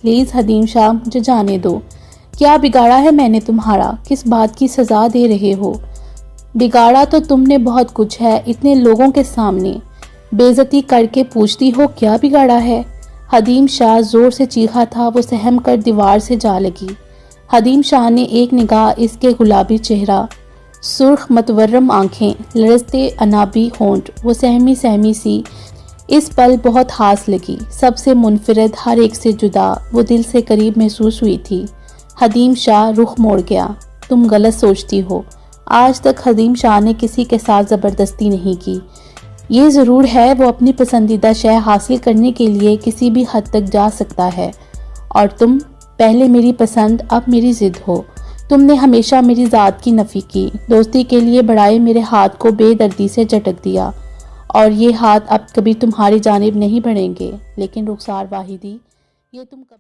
Please حدیم شاہ مجھے جانے دو۔ کیا بگاڑا ہے میں نے تمہارا؟ کس بات کی سزا دے رہے ہو؟ بگاڑا تو تم نے بہت کچھ ہے، اتنے لوگوں کے سامنے بے عزتی کر کے پوچھتی ہو کیا بگاڑا ہے؟ حدیم شاہ زور سے چیخا تھا، وہ سہم کر دیوار سے جا لگی۔ حدیم شاہ نے ایک نگاہ اس کے گلابی چہرہ، سرخ متورم آنکھیں، لرزتے انابی ہونٹ، وہ سہمی سی اس پل بہت خاص لگی، سب سے منفرد، ہر ایک سے جدا، وہ دل سے قریب محسوس ہوئی تھی۔ حدیم شاہ رخ موڑ گیا۔ تم غلط سوچتی ہو، آج تک حدیم شاہ نے کسی کے ساتھ زبردستی نہیں کی۔ یہ ضرور ہے وہ اپنی پسندیدہ شے حاصل کرنے کے لیے کسی بھی حد تک جا سکتا ہے، اور تم پہلے میری پسند اب میری ضد ہو۔ تم نے ہمیشہ میری ذات کی نفی کی، دوستی کے لیے بڑھائے میرے ہاتھ کو بے دردی سے جھٹک دیا، اور یہ ہاتھ اب کبھی تمہاری جانب نہیں بڑھیں گے۔ لیکن رخسار واحدی، یہ تم کبھی